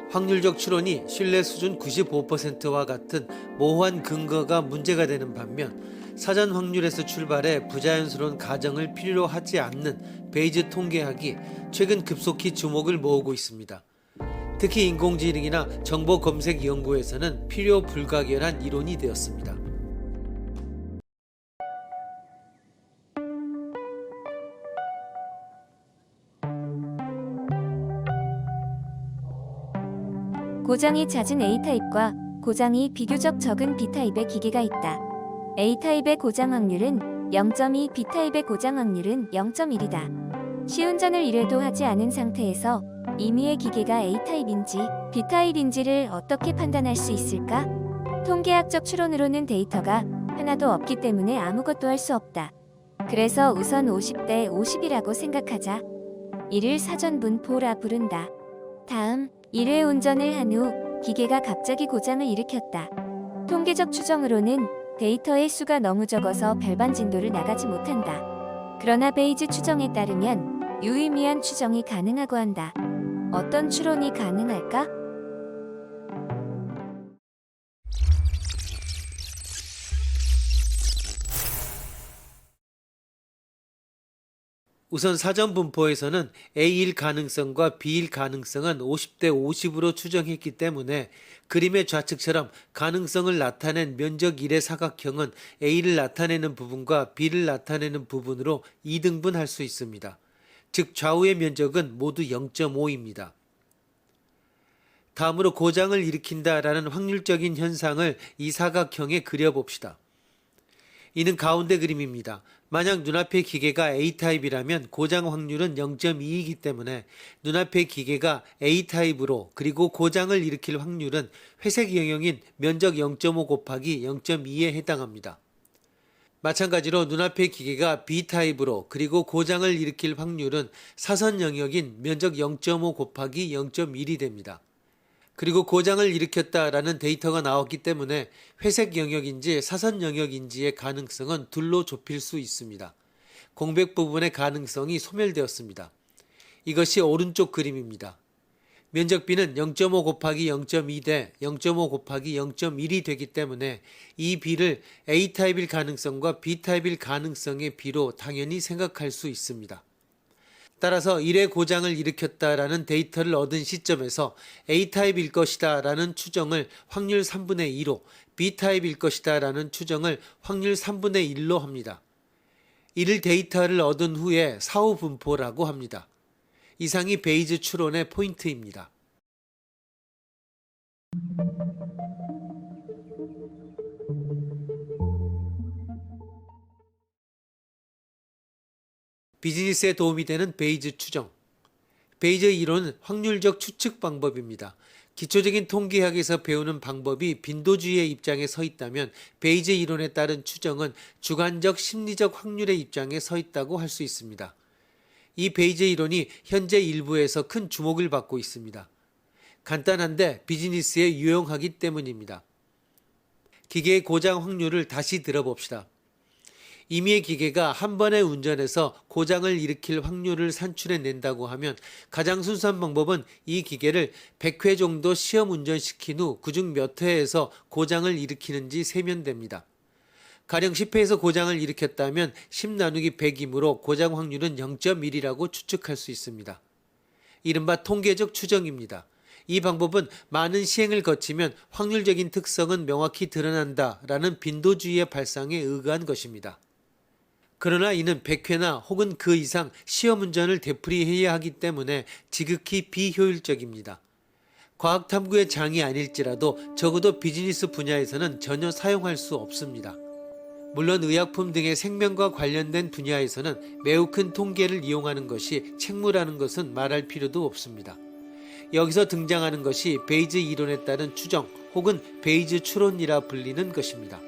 확률적 추론이 신뢰 수준 95%와 같은 모호한 근거가 문제가 되는 반면 사전 확률에서 출발해 부자연스러운 가정을 필요로 하지 않는 베이즈 통계학이 최근 급속히 주목을 모으고 있습니다. 특히 인공지능이나 정보 검색 연구에서는 필요 불가결한 이론이 되었습니다. 고장이 잦은 A타입과 고장이 비교적 적은 B타입의 기계가 있다. A타입의 고장 확률은 0.2, B타입의 고장 확률은 0.1이다. 시운전을 1회도 하지 않은 상태에서 임의의 기계가 A타입인지 B타입인지를 어떻게 판단할 수 있을까? 통계학적 추론으로는 데이터가 하나도 없기 때문에 아무것도 할 수 없다. 그래서 우선 50대 50이라고 생각하자. 이를 사전분포라 부른다. 다음 1회 운전을 한 후 기계가 갑자기 고장을 일으켰다. 통계적 추정으로는 데이터의 수가 너무 적어서 별반 진도를 나가지 못한다. 그러나 베이즈 추정에 따르면 유의미한 추정이 가능하고 한다. 어떤 추론이 가능할까? 우선 사전 분포에서는 A일 가능성과 B일 가능성은 50대 50으로 추정했기 때문에 그림의 좌측처럼 가능성을 나타낸 면적 1의 사각형은 A를 나타내는 부분과 B를 나타내는 부분으로 2등분할 수 있습니다. 즉 좌우의 면적은 모두 0.5입니다. 다음으로 고장을 일으킨다라는 확률적인 현상을 이 사각형에 그려봅시다. 이는 가운데 그림입니다. 만약 눈앞의 기계가 A타입이라면 고장 확률은 0.2이기 때문에 눈앞의 기계가 A타입으로 그리고 고장을 일으킬 확률은 회색 영역인 면적 0.5 곱하기 0.2에 해당합니다. 마찬가지로 눈앞의 기계가 B타입으로 그리고 고장을 일으킬 확률은 사선 영역인 면적 0.5 곱하기 0.1이 됩니다. 그리고 고장을 일으켰다라는 데이터가 나왔기 때문에 회색 영역인지 사선 영역인지의 가능성은 둘로 좁힐 수 있습니다. 공백 부분의 가능성이 소멸되었습니다. 이것이 오른쪽 그림입니다. 면적 B는 0.5 곱하기 0.2 대 0.5 곱하기 0.1이 되기 때문에 이 B를 A타입일 가능성과 B타입일 가능성의 B로 당연히 생각할 수 있습니다. 따라서 1회 고장을 일으켰다라는 데이터를 얻은 시점에서 A타입일 것이다 라는 추정을 확률 3분의 2로 B타입일 것이다 라는 추정을 확률 3분의 1로 합니다. 이를 데이터를 얻은 후에 사후 분포라고 합니다. 이상이 베이즈 추론의 포인트입니다. 비즈니스에 도움이 되는 베이즈 추정. 베이즈 이론은 확률적 추측 방법입니다. 기초적인 통계학에서 배우는 방법이 빈도주의의 입장에 서 있다면 베이즈 이론에 따른 추정은 주관적 심리적 확률의 입장에 서 있다고 할 수 있습니다. 이 베이즈 이론이 현재 일부에서 큰 주목을 받고 있습니다. 간단한데 비즈니스에 유용하기 때문입니다. 기계의 고장 확률을 다시 들어봅시다. 임의의 기계가 한 번의 운전에서 고장을 일으킬 확률을 산출해낸다고 하면 가장 순수한 방법은 이 기계를 100회 정도 시험 운전시킨 후 그중 몇 회에서 고장을 일으키는지 세면 됩니다. 가령 10회에서 고장을 일으켰다면 10 나누기 100이므로 고장 확률은 0.1이라고 추측할 수 있습니다. 이른바 통계적 추정입니다. 이 방법은 많은 시행을 거치면 확률적인 특성은 명확히 드러난다라는 빈도주의의 발상에 의거한 것입니다. 그러나 이는 100회나 혹은 그 이상 시험 운전을 되풀이해야 하기 때문에 지극히 비효율적입니다. 과학 탐구의 장이 아닐지라도 적어도 비즈니스 분야에서는 전혀 사용할 수 없습니다. 물론 의약품 등의 생명과 관련된 분야에서는 매우 큰 통계를 이용하는 것이 책무라는 것은 말할 필요도 없습니다. 여기서 등장하는 것이 베이즈 이론에 따른 추정 혹은 베이즈 추론이라 불리는 것입니다.